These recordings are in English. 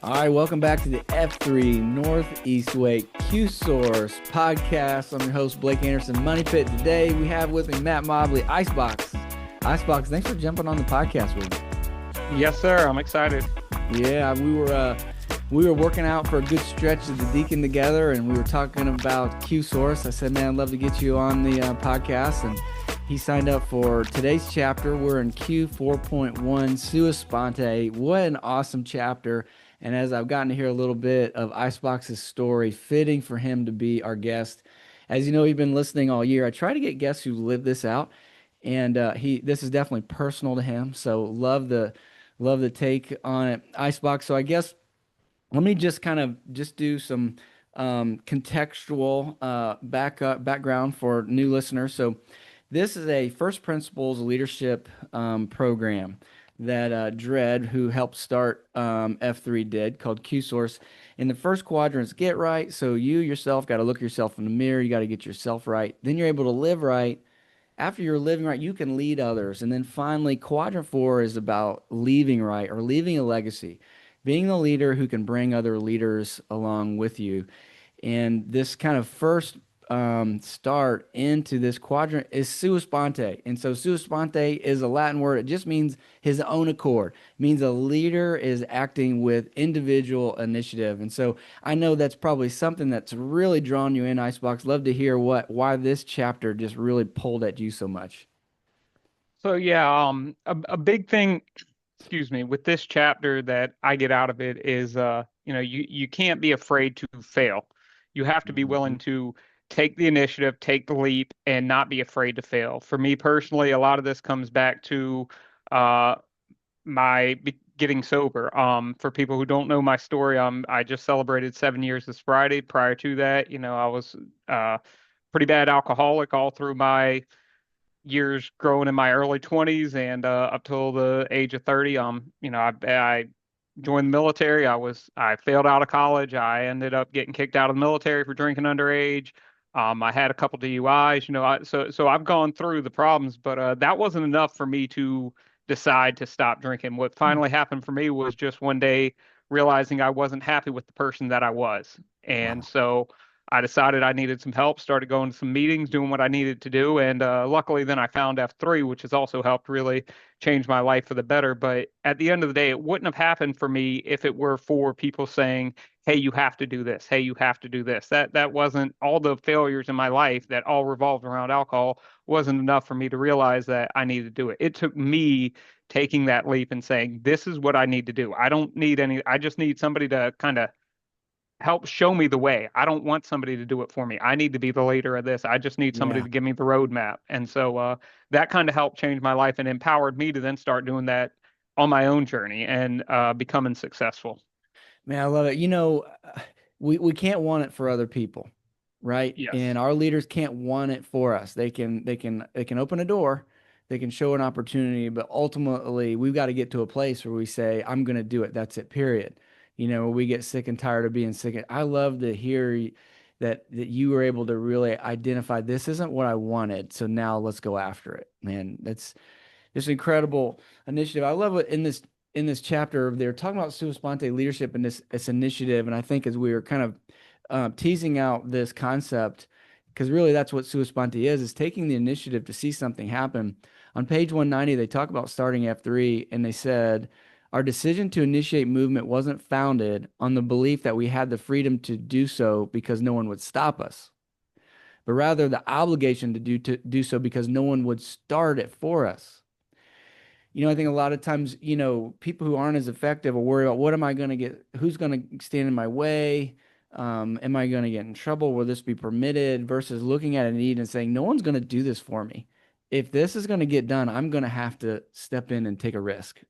All right, welcome back to the F3 Northeast Wake Q Source podcast. I'm your host, Blake Anderson, Money Pit. Today we have with me Matt Mobley, Icebox. Icebox, thanks for jumping on the podcast with me. Yes, sir. I'm excited. Yeah, we were working out for a good stretch of the Deacon together, and we were talking about Q Source. I said, man, I'd love to get you on the podcast, and he signed up for today's chapter. We're in Q 4.1, Sua Sponte. What an awesome chapter. And as I've gotten to hear a little bit of Icebox's story, fitting for him to be our guest. As you know, he's been listening all year. I try to get guests who live this out, and this is definitely personal to him. So love the take on it, Icebox. So I guess let me just do some contextual background for new listeners. So this is a first principles leadership program that Dredd, who helped start F3, did, called Q Source. In the first quadrant is get right. So you yourself got to look yourself in the mirror. You got to get yourself right. Then you're able to live right. After you're living right, you can lead others. And then finally, quadrant 4 is about leaving right, or leaving a legacy, being the leader who can bring other leaders along with you. And this kind of first start into this quadrant is sua sponte. And so sua sponte is a Latin word. It just means his own accord. It means a leader is acting with individual initiative. And so I know that's probably something that's really drawn you in, Icebox. Love to hear why this chapter just really pulled at you so much. So yeah, a big thing, excuse me, with this chapter that I get out of it is, you can't be afraid to fail. You have to be willing Mhm. to take the initiative, take the leap, and not be afraid to fail. For me personally, a lot of this comes back to uh, getting sober. For people who don't know my story, I just celebrated 7 years this Friday. Prior to that, I was pretty bad alcoholic all through my years growing in my early 20s and up till the age of 30. I joined the military. I failed out of college. I ended up getting kicked out of the military for drinking underage. I had a couple DUIs. So I've gone through the problems, but that wasn't enough for me to decide to stop drinking. What finally happened for me was just one day realizing I wasn't happy with the person that I was, and Wow. so I decided I needed some help, started going to some meetings, doing what I needed to do. And luckily, then I found F3, which has also helped really change my life for the better. But at the end of the day, it wouldn't have happened for me if it were for people saying, hey, you have to do this. Hey, you have to do this. That wasn't all the failures in my life that all revolved around alcohol wasn't enough for me to realize that I needed to do it. It took me taking that leap and saying, this is what I need to do. I just need somebody to kind of help show me the way. I don't want somebody to do it for me. I need to be the leader of this. I just need somebody Yeah. to give me the roadmap. And so that kind of helped change my life and empowered me to then start doing that on my own journey and becoming successful. Man, I love it. We can't want it for other people, right? Yes. And our leaders can't want it for us. They can open a door, they can show an opportunity, but ultimately we've got to get to a place where we say, I'm going to do it. That's it, period. Where we get sick and tired of being sick. I love to hear that you were able to really identify this isn't what I wanted. So now let's go after it. Man, that's this incredible initiative. I love it in this chapter. They're talking about sua sponte leadership and this initiative, and I think as we were kind of teasing out this concept, because really that's what sua sponte is taking the initiative to see something happen. On page 190, they talk about starting F3, and they said, our decision to initiate movement wasn't founded on the belief that we had the freedom to do so because no one would stop us, but rather the obligation to do so because no one would start it for us. I think a lot of times, people who aren't as effective will worry about what am I going to get? Who's going to stand in my way? Am I going to get in trouble? Will this be permitted? Versus looking at a need and saying, no one's going to do this for me. If this is going to get done, I'm going to have to step in and take a risk.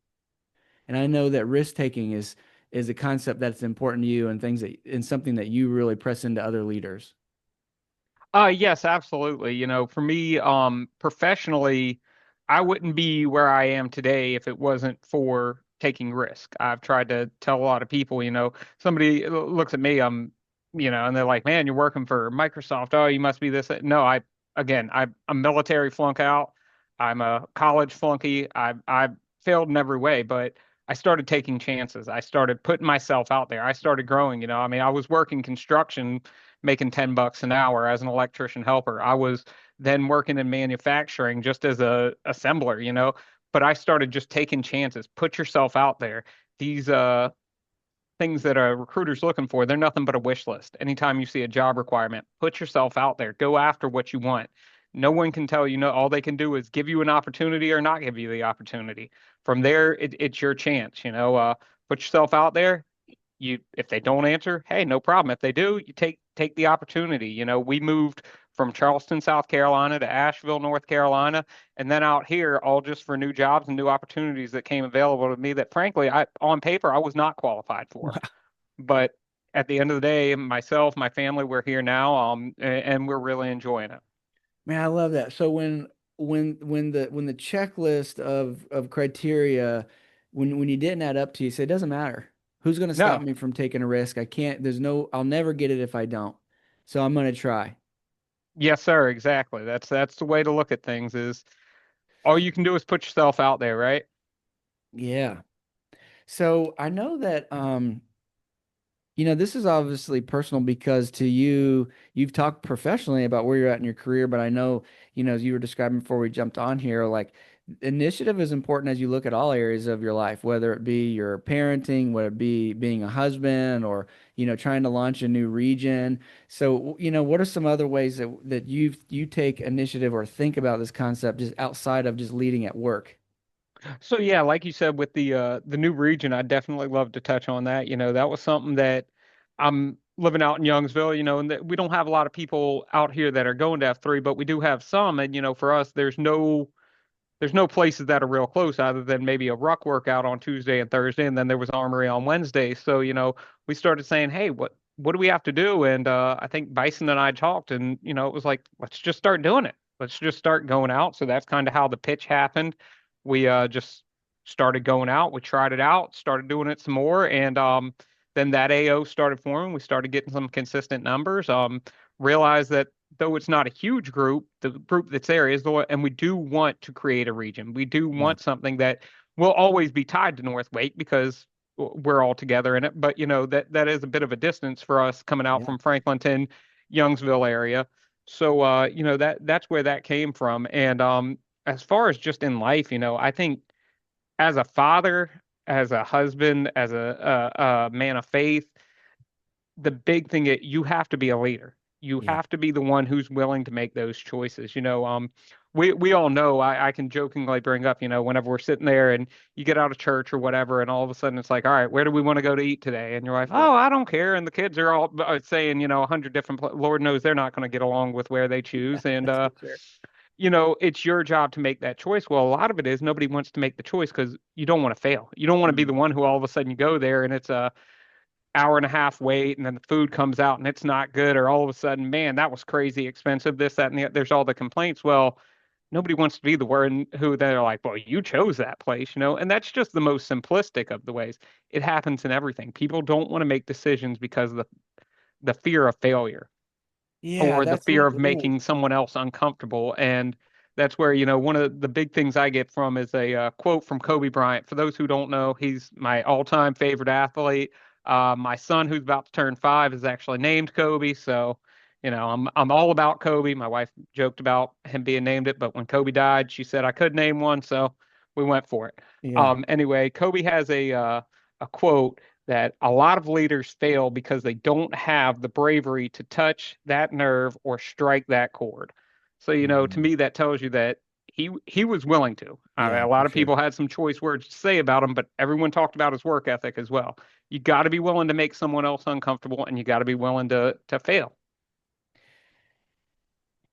And I know that risk taking is a concept that's important to you and something that you really press into other leaders. Yes, absolutely. For me, professionally, I wouldn't be where I am today if it wasn't for taking risk. I've tried to tell a lot of people, somebody looks at me, and they're like, man, you're working for Microsoft. Oh, you must be this. No, I'm a military flunk out. I'm a college flunky. I failed in every way, but I started taking chances. I started putting myself out there. I started growing, I mean, I was working construction, making $10 an hour as an electrician helper. I was then working in manufacturing just as a assembler, but I started just taking chances. Put yourself out there. These things that a recruiter's looking for, they're nothing but a wish list. Anytime you see a job requirement, put yourself out there. Go after what you want. No one can tell you no. All they can do is give you an opportunity or not give you the opportunity. From there, it's your chance. Put yourself out there. If they don't answer, hey, no problem. If they do, you take the opportunity. We moved from Charleston, South Carolina to Asheville, North Carolina, and then out here all just for new jobs and new opportunities that came available to me that frankly, I on paper I was not qualified for. But at the end of the day, myself, my family, we're here now, and we're really enjoying it. Man, I love that. So when the checklist of criteria, when you didn't add up to you, say it doesn't matter. Who's going to stop No, me from taking a risk? I can't, I'll never get it if I don't. So I'm going to try. yes, sir, exactly. That's the way to look at things is all you can do is put yourself out there, right? Yeah. So I know that this is obviously personal because to you, you've talked professionally about where you're at in your career, but I know, as you were describing before we jumped on here, like initiative is important as you look at all areas of your life, whether it be your parenting, whether it be being a husband or, trying to launch a new region. So, what are some other ways that you take initiative or think about this concept just outside of just leading at work? So yeah, like you said with the new region, I definitely love to touch on that. That was something that I'm living out in Youngsville, and that we don't have a lot of people out here that are going to F3, but we do have some. And for us, there's no places that are real close other than maybe a ruck workout on Tuesday and Thursday, and then there was armory on Wednesday. So, we started saying, hey, what do we have to do? And I think Bison and I talked, and it was like, let's just start doing it. Let's just start going out. So that's kind of how the pitch happened. We just started going out. We tried it out, started doing it some more, and then that AO started forming. We started getting some consistent numbers. Realized that though it's not a huge group, the group that's there is the one, and we do want to create a region. We do Yeah. want something that will always be tied to North Wake because we're all together in it. But that is a bit of a distance for us coming out Yeah. from Franklinton, Youngsville area. So that's where that came from. And as far as just in life, I think as a father, as a husband, as a man of faith, the big thing is you have to be a leader. You Yeah. have to be the one who's willing to make those choices. We all know I can jokingly bring up, whenever we're sitting there and you get out of church or whatever, and all of a sudden it's like, all right, where do we want to go to eat today? And you're like, Yeah. oh, I don't care. And the kids are all saying, 100 different, Lord knows they're not going to get along with where they choose. And, That's for sure. it's your job to make that choice. Well, a lot of it is nobody wants to make the choice because you don't want to fail. You don't want to be Mm. the one who all of a sudden you go there and it's a hour and a half wait and then the food comes out and it's not good, or all of a sudden, man, that was crazy expensive, this, that, and there's all the complaints. Well, nobody wants to be the one who they're like, well, you chose that place, and that's just the most simplistic of the ways. It happens in everything. People don't want to make decisions because of the fear of failure Yeah, or the that's fear it. of Ooh. making someone else uncomfortable. And that's where, one of the big things I get from is a quote from Kobe Bryant. For those who don't know, he's my all-time favorite athlete. My son, who's about to turn 5, is actually named Kobe. So, I'm all about Kobe. My wife joked about him being named it, but when Kobe died, she said I could name one, so we went for it. Yeah. Anyway, Kobe has a quote that a lot of leaders fail because they don't have the bravery to touch that nerve or strike that chord. So, to Mhm. me, that tells you that he was willing to. A Yeah, lot for of sure. people had some choice words to say about him, but everyone talked about his work ethic as well. You got to be willing to make someone else uncomfortable, and you got to be willing to fail.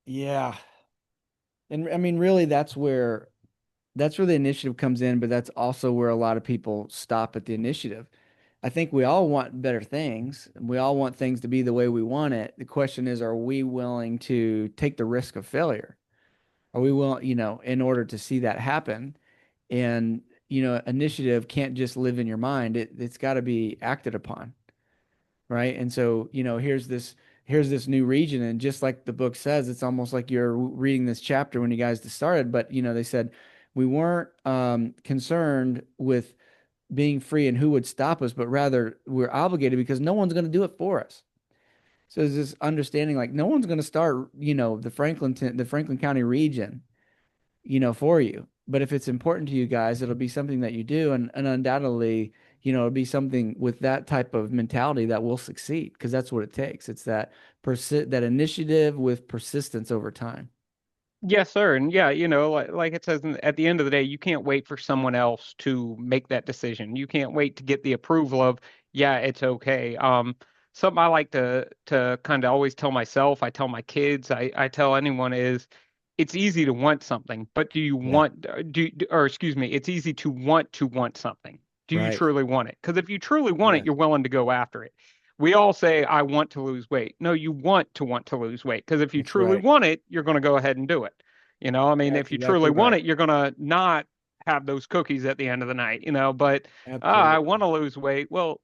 Yeah. And I mean, really, that's where the initiative comes in, but that's also where a lot of people stop at the initiative. I think we all want better things. We all want things to be the way we want it. The question is, are we willing to take the risk of failure? Are we willing, in order to see that happen? And, initiative can't just live in your mind. It's got to be acted upon. Right. And so, here's this new region. And just like the book says, it's almost like you're reading this chapter when you guys started. But, they said we weren't concerned with being free and who would stop us, but rather we're obligated because no one's going to do it for us. So there's this understanding like no one's going to start, the Franklin County region, for you. But if it's important to you guys, it'll be something that you do, and undoubtedly, it'll be something with that type of mentality that will succeed because that's what it takes. It's that initiative with persistence over time. Yes, sir. And yeah, like it says at the end of the day, you can't wait for someone else to make that decision. You can't wait to get the approval of, yeah, it's okay. Something I like to kind of always tell myself, I tell my kids, I tell anyone is it's easy to want something, but do you Yeah, want or excuse me, it's easy to want something. Do you right. truly want it? Because if you truly want it, Yes, you're willing to go after it. We all say, I want to lose weight. No, you want to lose weight. Because if you that's truly right. want it, you're going to go ahead and do it. I mean, That's if you truly exactly want right. it, you're going to not have those cookies at the end of the night, but I Absolutely. want to lose weight. Well,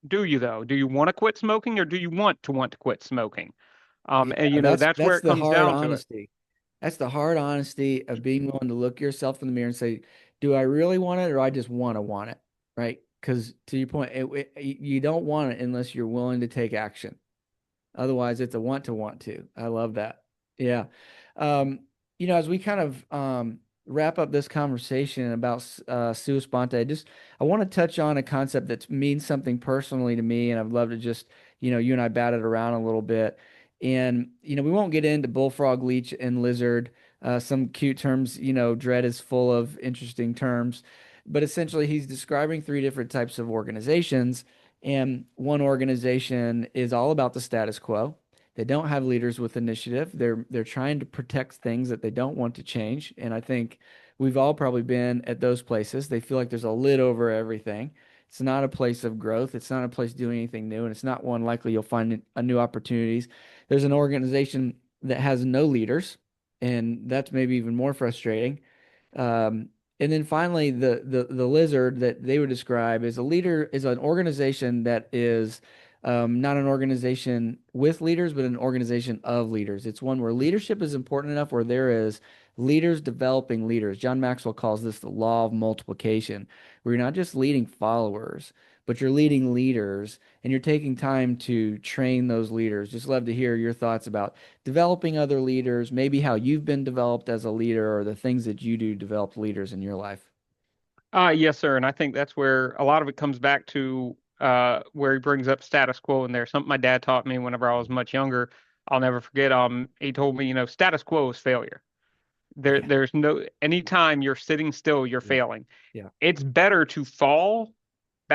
do you though? Do you want to quit smoking or do you want to quit smoking? Yeah, And that's that's where that's it the comes hard down to it. honesty. That's the hard honesty of being willing to look yourself in the mirror and say, do I really want it or I just want it? Right? Because to your point, you don't want it unless you're willing to take action. Otherwise, it's a want to. I love that. Yeah. Um, as we kind of wrap up this conversation about Sue Sponte, I want to touch on a concept that means something personally to me, and I'd love to just, you and I bat it around a little bit. And, we won't get into bullfrog, leech, and lizard. Some cute terms, dread is full of interesting terms. But essentially, he's describing three different types of organizations, and one organization is all about the status quo. They don't have leaders with initiative. They're trying to protect things that they don't want to change. And I think we've all probably been at those places. They feel like there's a lid over everything. It's not a place of growth. It's not a place doing anything new, and it's not one likely you'll find a new opportunities. There's an organization that has no leaders, and that's maybe even more frustrating. Um, and then finally, the lizard that they would describe as a leader is an organization that is not an organization with leaders, but an organization of leaders. It's one where leadership is important enough where there is leaders developing leaders. John Maxwell calls this the law of multiplication, where you're not just leading followers, but you're leading leaders and you're taking time to train those leaders. Just love to hear your thoughts about developing other leaders, maybe how you've been developed as a leader or the things that you do to develop leaders in your life. Yes, sir. And I think that's where a lot of it comes back to where he brings up status quo in there. Something my dad taught me whenever I was much younger. I'll never forget. He told me, status quo is failure. Yeah, There's no anytime you're sitting still, you're yeah, failing. yeah, It's better to fall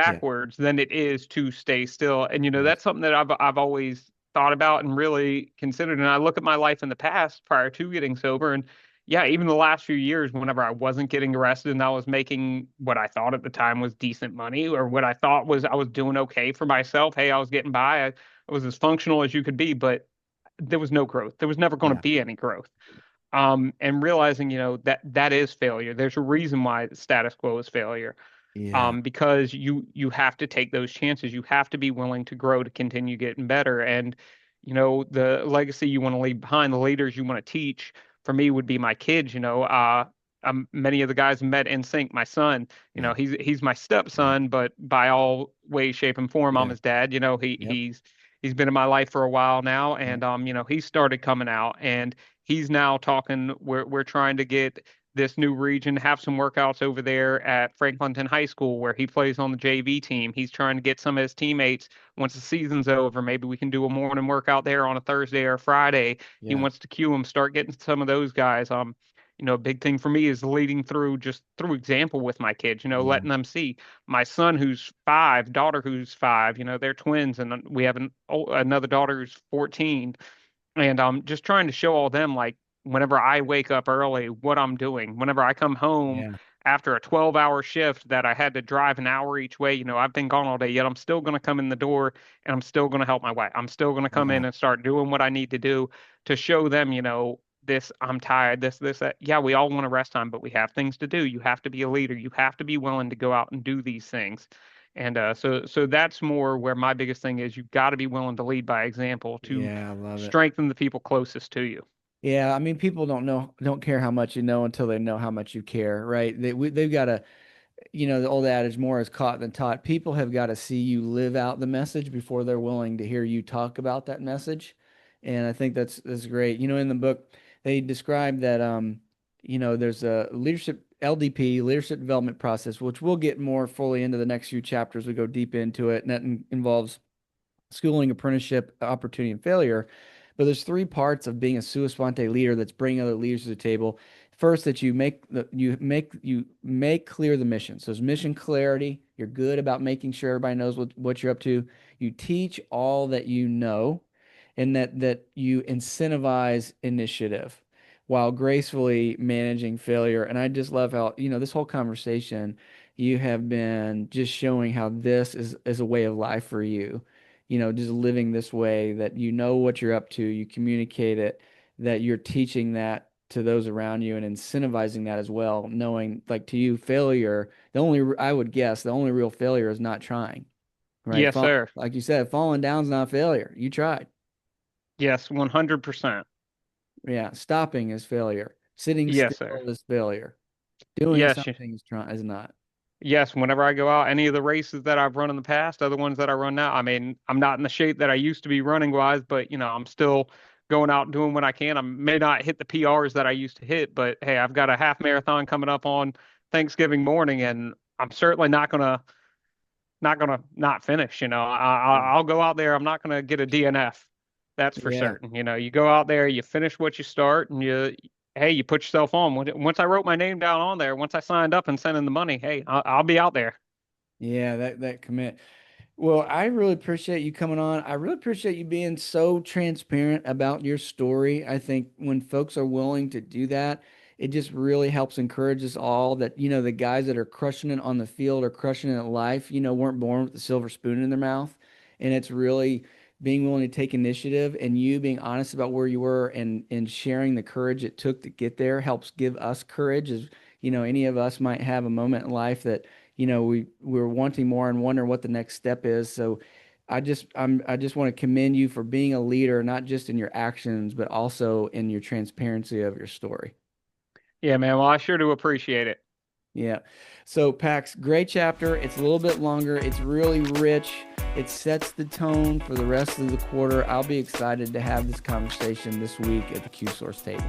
yeah. backwards than it is to stay still. And Yes. that's something that I've always thought about and really considered. And I look at my life in the past prior to getting sober, and yeah, even the last few years, whenever I wasn't getting arrested and I was making what I thought at the time was decent money, or what I thought was I was doing okay for myself. Hey, I was getting by. I was as functional as you could be, but there was no growth. There was never going to Yeah, be any growth. And realizing, that is failure. There's a reason why the status quo is failure, yeah, because you have to take those chances. You have to be willing to grow to continue getting better. And the legacy you want to leave behind, the leaders you want to teach, for me would be my kids. Many of the guys I met in sync. My son, yeah, he's my yeah, stepson, but by all ways, shape, and form, I'm yeah. his dad. Yep, He's been in my life for a while now, yep, and he started coming out, and he's now talking. We're trying to get this new region, have some workouts over there at Franklinton High School where he plays on the JV team. He's trying to get some of his teammates once the season's over. Maybe we can do a morning workout there on a Thursday or a Friday. He yeah, wants to cue them, start getting some of those guys. A big thing for me is leading through just through example with my kids, yeah, letting them see my son who's 5, daughter who's 5, they're twins, and we have another daughter who's 14, and I'm just trying to show all them like whenever I wake up early, what I'm doing. Whenever I come home yeah, after a 12-hour shift that I had to drive an hour each way, I've been gone all day, yet I'm still going to come in the door and I'm still going to help my wife. I'm still going to come yeah, in and start doing what I need to do to show them, this, I'm tired, this, that. Yeah, we all want to rest time, but we have things to do. You have to be a leader. You have to be willing to go out and do these things. And so that's more where my biggest thing is. You've got to be willing to lead by example to yeah. I love it. strengthen the people closest to you. Yeah, I mean, people don't care how much you know until they know how much you care, right? They've got to. the old adage, more is caught than taught. People have got to see you live out the message before they're willing to hear you talk about that message. And I think that's great. In the book, they describe that there's a leadership LDP, leadership development process, which we'll get more fully into the next few chapters. We go deep into it, and that involves schooling, apprenticeship, opportunity, and failure. But there's three parts of being a sua sponte leader that's bringing other leaders to the table. First, that you make clear the mission. So it's mission clarity. You're good about making sure everybody knows what you're up to. You teach all that you know, and that you incentivize initiative while gracefully managing failure. And I just love how, this whole conversation, you have been just showing how this is a way of life for you, just living this way, that you know what you're up to, you communicate it, that you're teaching that to those around you and incentivizing that as well, knowing, like, to you, failure, I would guess the only real failure is not trying, right? Yes, sir. Like you said, falling down is not failure. You tried. Yes, 100%. Yeah, stopping is failure. Sitting Yes, sir. still is failure. Doing Yes, something is not. yes. Whenever I go out, any of the races that I've run in the past, other ones that I run now, I mean, I'm not in the shape that I used to be running wise, but I'm still going out and doing what I can. I may not hit the PRs that I used to hit, but hey, I've got a half marathon coming up on Thanksgiving morning, and I'm certainly not gonna not finish. I'll go out there. I'm not gonna get a DNF. That's for Yeah. certain. You go out there, you finish what you start, and hey, you put yourself on. Once I wrote my name down on there, once I signed up and sent in the money, hey, I'll be out there. Yeah, that commit. Well, I really appreciate you coming on. I really appreciate you being so transparent about your story. I think when folks are willing to do that, it just really helps encourage us all that, the guys that are crushing it on the field or crushing it in life, weren't born with the silver spoon in their mouth. And it's really being willing to take initiative, and you being honest about where you were and sharing the courage it took to get there helps give us courage. As, any of us might have a moment in life that, we're wanting more and wonder what the next step is. So I just want to commend you for being a leader, not just in your actions, but also in your transparency of your story. Yeah, man. Well, I sure do appreciate it. Yeah. So Pax, great chapter. It's a little bit longer. It's really rich. It sets the tone for the rest of the quarter. I'll be excited to have this conversation this week at the Q Source table.